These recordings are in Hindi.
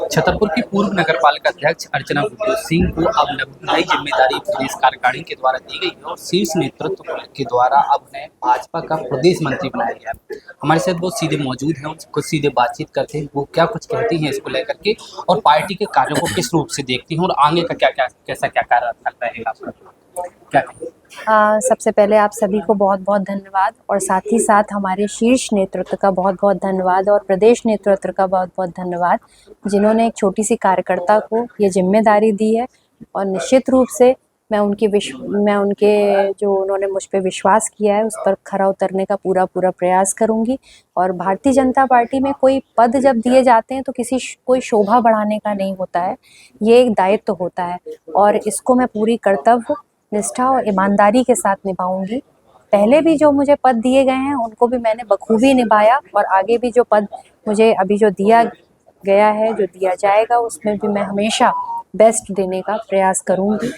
छतरपुर की पूर्व नगरपालिका अध्यक्ष अर्चना बुड्डे सिंह को अब नई जिम्मेदारी प्रदेश कार्यकारिणी के द्वारा दी गई है और शीर्ष नेतृत्व के द्वारा अब उन्हें भाजपा का प्रदेश मंत्री बनाया गया है। हमारे साथ वो सीधे मौजूद हैं, उनसे सीधे बातचीत करते हैं, वो क्या कुछ कहती हैं इसको लेकर के और पार्टी के कार्यों को किस रूप से देखती हैं और आगे का क्या क्या कैसा क्या कार्य रहेगा आपका, क्या कहेंगे? सबसे पहले आप सभी को बहुत बहुत धन्यवाद और साथ ही साथ हमारे शीर्ष नेतृत्व का बहुत बहुत धन्यवाद और प्रदेश नेतृत्व का बहुत बहुत धन्यवाद, जिन्होंने एक छोटी सी कार्यकर्ता को ये जिम्मेदारी दी है। और निश्चित रूप से मैं उनके जो उन्होंने मुझ पे विश्वास किया है उस पर खरा उतरने का पूरा प्रयास करूंगी। और भारतीय जनता पार्टी में कोई पद जब दिए जाते हैं तो कोई शोभा बढ़ाने का नहीं होता है, ये एक दायित्व होता है और इसको मैं पूरी कर्तव्य निष्ठा और ईमानदारी के साथ निभाऊंगी। पहले भी जो मुझे पद दिए गए हैं उनको भी मैंने बखूबी निभाया और आगे भी जो पद मुझे अभी जो दिया गया है, जो दिया जाएगा, उसमें भी मैं हमेशा बेस्ट देने का प्रयास करूंगी।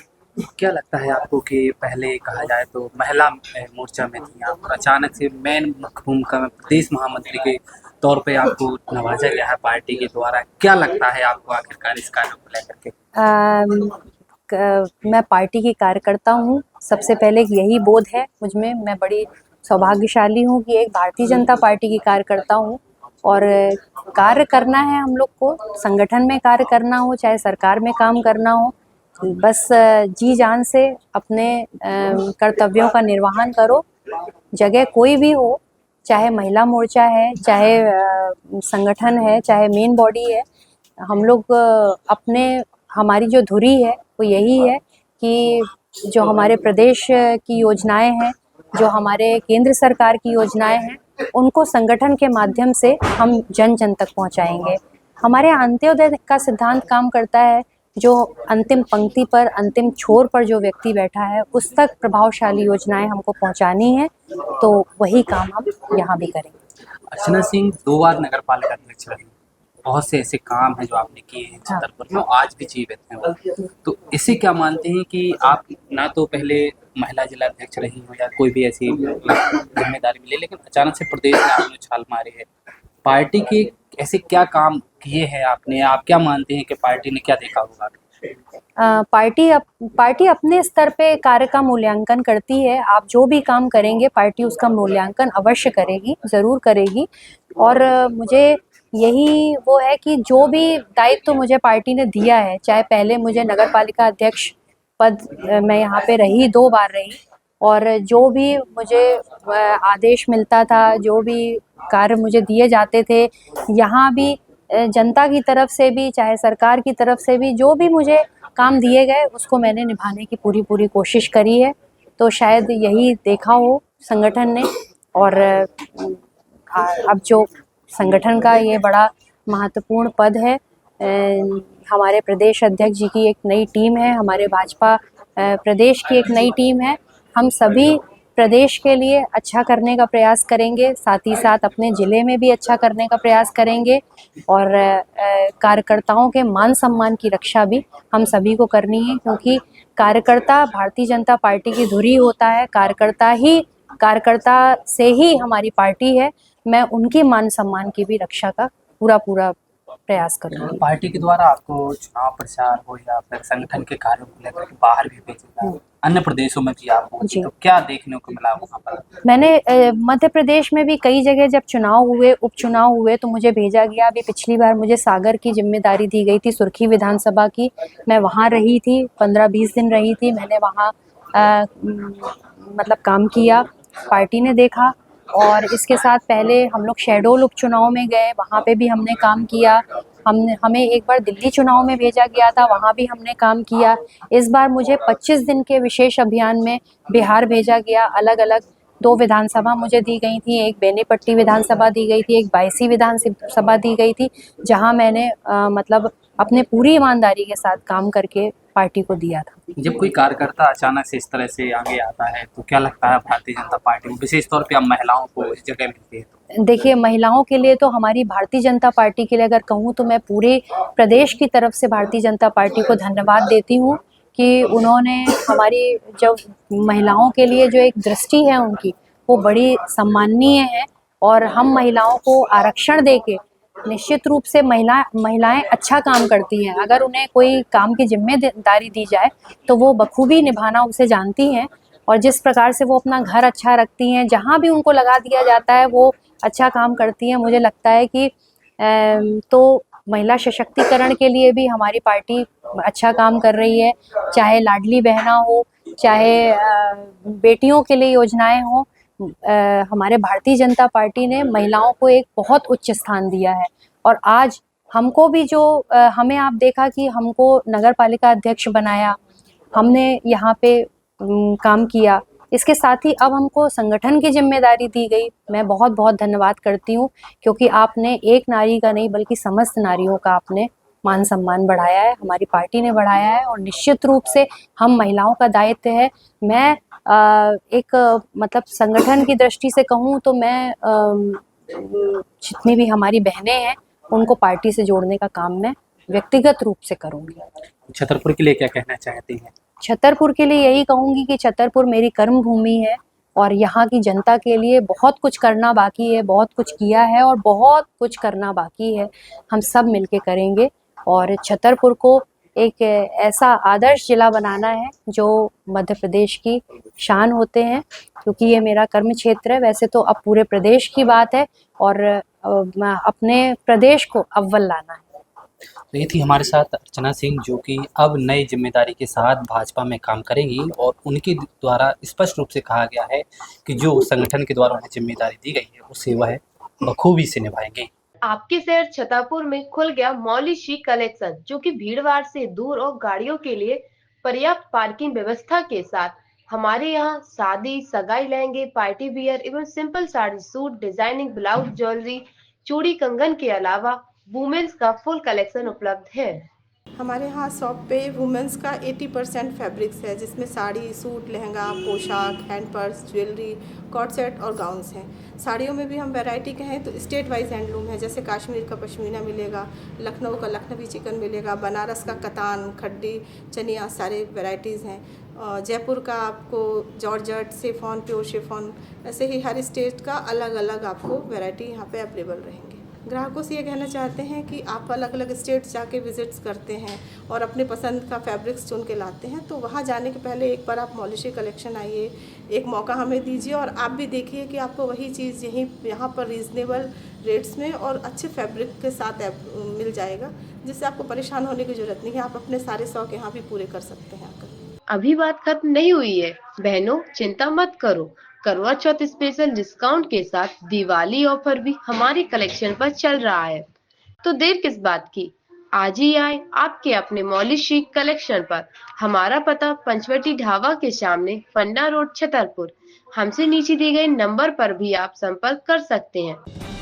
क्या लगता है आपको कि पहले कहा जाए तो महिला मोर्चा में थी आप और अचानक से मेन मुख्य भूमिका में प्रदेश महामंत्री के तौर पे आपको नवाजा गया है पार्टी के द्वारा, क्या लगता है आपको आखिरकार इस कार्य को लेकर के? मैं पार्टी की कार्यकर्ता हूँ, सबसे पहले यही बोध है मुझमें। मैं बड़ी सौभाग्यशाली हूँ कि एक भारतीय जनता पार्टी की कार्यकर्ता हूँ और कार्य करना है हम लोग को, संगठन में कार्य करना हो चाहे सरकार में काम करना हो, बस जी जान से अपने कर्तव्यों का निर्वहन करो। जगह कोई भी हो, चाहे महिला मोर्चा है, चाहे संगठन है, चाहे मेन बॉडी है, हम लोग हमारी जो धुरी है वो यही है कि जो हमारे प्रदेश की योजनाएं हैं, जो हमारे केंद्र सरकार की योजनाएं हैं, उनको संगठन के माध्यम से हम जन जन तक पहुंचाएंगे। हमारे अंत्योदय का सिद्धांत काम करता है, जो अंतिम पंक्ति पर, अंतिम छोर पर जो व्यक्ति बैठा है उस तक प्रभावशाली योजनाएं हमको पहुंचानी है, तो वही काम हम यहाँ भी करेंगे। अर्चना सिंह 2 बार नगरपालिका अध्यक्ष रही, बहुत से ऐसे काम हैं जो आपने किए हैं छतरपुर में, आज भी जीवित हैं। तो इसे क्या मानते हैं कि आप ना तो पहले महिला जिला अध्यक्ष रही हो या कोई भी ऐसी जिम्मेदारी मिले, लेकिन अचानक से प्रदेश में आपने उछाल मारे है, पार्टी के ऐसे क्या काम किए हैं आपने? आप क्या मानते हैं कि पार्टी ने क्या देखा होगा? पार्टी अपने स्तर पे कार्य का मूल्यांकन करती है। आप जो भी काम करेंगे पार्टी उसका मूल्यांकन अवश्य करेगी, ज़रूर करेगी। और मुझे यही वो है कि जो भी दायित्व मुझे पार्टी ने दिया है, चाहे पहले मुझे नगरपालिका अध्यक्ष पद मैं यहाँ पे रही, 2 बार रही, और जो भी मुझे आदेश मिलता था, जो भी कार्य मुझे दिए जाते थे, यहाँ भी जनता की तरफ से भी चाहे सरकार की तरफ से भी जो भी मुझे काम दिए गए उसको मैंने निभाने की पूरी कोशिश करी है। तो शायद यही देखा हो संगठन ने। और अब जो संगठन का ये बड़ा महत्वपूर्ण पद है, हमारे प्रदेश अध्यक्ष जी की एक नई टीम है, हमारे भाजपा प्रदेश की एक नई टीम है। हम सभी प्रदेश के लिए अच्छा करने का प्रयास करेंगे, साथ ही साथ अपने ज़िले में भी अच्छा करने का प्रयास करेंगे और कार्यकर्ताओं के मान सम्मान की रक्षा भी हम सभी को करनी है, क्योंकि कार्यकर्ता भारतीय जनता पार्टी की धुरी होता है। कार्यकर्ता से ही हमारी पार्टी है। मैं उनकी मान सम्मान की भी रक्षा का पूरा प्रयास करूँगी। पार्टी के द्वारा आपको चुनाव प्रचार हो या फिर संगठन के कार्यों को लेकर के बाहर भी भेजा, अन्य प्रदेशों में भी आप पहुंची, तो क्या देखने को मिला वहाँ पर? मैंने मध्य प्रदेश में भी कई जगह जब उपचुनाव हुए तो मुझे भेजा गया। अभी पिछली बार मुझे सागर की जिम्मेदारी दी गई थी, सुर्खी विधानसभा की। मैं वहाँ रही थी, 15-20 दिन रही थी। मैंने वहाँ मतलब काम किया, पार्टी ने देखा। और इसके साथ पहले हम लोग शहडोल उपचुनाव में गए, वहाँ पे भी हमने काम किया। हमें एक बार दिल्ली चुनाव में भेजा गया था, वहाँ भी हमने काम किया। इस बार मुझे 25 दिन के विशेष अभियान में बिहार भेजा गया। अलग-अलग 2 विधानसभा मुझे दी गई थी, एक बेनीपट्टी विधानसभा दी गई थी, एक बायसी विधानसभा दी गई थी, जहाँ मैंने मतलब अपने पूरी ईमानदारी के साथ काम करके पार्टी को दिया था। जब कोई कार्यकर्ता अचानक से इस तरह से आगे आता है तो क्या लगता है भारतीय जनता पार्टी में विशेष तौर पे अब महिलाओं को इस जगह मिलती है? तो देखिए, महिलाओं के लिए तो हमारी भारतीय जनता पार्टी के लिए अगर कहूँ तो मैं पूरे प्रदेश की तरफ से भारतीय जनता पार्टी को धन्यवाद देती हूँ कि उन्होंने हमारी जो महिलाओं के लिए जो एक दृष्टि है उनकी, वो बड़ी सम्माननीय है। और हम महिलाओं को आरक्षण देके निश्चित रूप से महिलाएं अच्छा काम करती हैं। अगर उन्हें कोई काम की जिम्मेदारी दी जाए तो वो बखूबी निभाना उसे जानती हैं, और जिस प्रकार से वो अपना घर अच्छा रखती हैं, जहाँ भी उनको लगा दिया जाता है वो अच्छा काम करती हैं। मुझे लगता है कि तो महिला सशक्तिकरण के लिए भी हमारी पार्टी अच्छा काम कर रही है, चाहे लाडली बहना हो, चाहे बेटियों के लिए योजनाएं हो। हमारे भारतीय जनता पार्टी ने महिलाओं को एक बहुत उच्च स्थान दिया है, और आज हमको भी जो हमें आप देखा कि हमको नगर पालिका अध्यक्ष बनाया, हमने यहाँ पे काम किया। इसके साथ ही अब हमको संगठन की जिम्मेदारी दी गई। मैं बहुत बहुत धन्यवाद करती हूँ, क्योंकि आपने एक नारी का नहीं बल्कि समस्त नारियों का आपने मान सम्मान बढ़ाया है, हमारी पार्टी ने बढ़ाया है, और निश्चित रूप से हम महिलाओं का दायित्व है। मैं एक मतलब संगठन की दृष्टि से कहूँ तो मैं जितनी भी हमारी बहनें हैं उनको पार्टी से जोड़ने का काम मैं व्यक्तिगत रूप से करूँगी। छतरपुर के लिए क्या कहना चाहती हैं? छतरपुर के लिए यही कहूँगी कि छतरपुर मेरी कर्म भूमि है, और यहाँ की जनता के लिए बहुत कुछ करना बाकी है, बहुत कुछ किया है और बहुत कुछ करना बाकी है। हम सब मिलके करेंगे, और छतरपुर को एक ऐसा आदर्श जिला बनाना है जो मध्य प्रदेश की शान होते हैं, क्योंकि ये मेरा कर्म क्षेत्र है। वैसे तो अब पूरे प्रदेश की बात है, और अपने प्रदेश को अव्वल लाना है। तो ये थी हमारे साथ अर्चना सिंह, जो कि अब नई जिम्मेदारी के साथ भाजपा में काम करेंगी, और उनके द्वारा स्पष्ट रूप से कहा गया है कि जो संगठन के द्वारा उन्हें जिम्मेदारी दी गई है उसे वह बखूबी से निभाएंगे। आपके शहर छतरपुर में खुल गया मौली शी कलेक्शन, जो कि भीड़भाड़ से दूर और गाड़ियों के लिए पर्याप्त पार्किंग व्यवस्था के साथ हमारे यहाँ शादी, सगाई, लहंगे, पार्टी वियर एवं simple sari, suit, designing blouse, jewellery, चूड़ी, कंगन के अलावा वुमेन्स का फुल कलेक्शन उपलब्ध है। हमारे यहाँ शॉप पे वुमेंस का 80% फैब्रिक्स है, जिसमें साड़ी, सूट, लहंगा, पोशाक, hand purse, jewellery, coat set और गाउन्स हैं। साड़ियों में भी हम वैरायटी कहें तो स्टेट वाइज हैंडलूम है, जैसे कश्मीर का पश्मीना मिलेगा, लखनऊ का लखनवी चिकन मिलेगा, बनारस का कतान, खड्डी, चनिया, सारे वैरायटीज़ हैं। जयपुर का आपको जॉर्जेट, शिफॉन, प्योर शिफॉन, ऐसे ही हर स्टेट का अलग अलग आपको वैरायटी यहाँ पे अवेलेबल रहेंगे। ग्राहकों से ये कहना चाहते हैं कि आप अलग अलग स्टेट्स जाके विजिट्स करते हैं और अपने पसंद का फैब्रिक्स चुन के लाते हैं, तो वहाँ जाने के पहले एक बार आप मौली शी कलेक्शन आइए, एक मौका हमें दीजिए और आप भी देखिए कि आपको वही चीज़ यहाँ पर रीज़नेबल रेट्स में और अच्छे फैब्रिक के साथ मिल जाएगा, जिससे आपको परेशान होने की ज़रूरत नहीं है। आप अपने सारे शौक यहाँ भी पूरे कर सकते हैं आकर। अभी बात खत्म नहीं हुई है बहनों, चिंता मत करो। करवा चौथ स्पेशल डिस्काउंट के साथ दिवाली ऑफर भी हमारी कलेक्शन पर चल रहा है, तो देर किस बात की, आज ही आए आपके अपने मौली शी कलेक्शन पर। हमारा पता पंचवटी ढाबा के सामने, पन्ना रोड, छतरपुर। हमसे नीचे दिए गए नंबर पर भी आप संपर्क कर सकते हैं।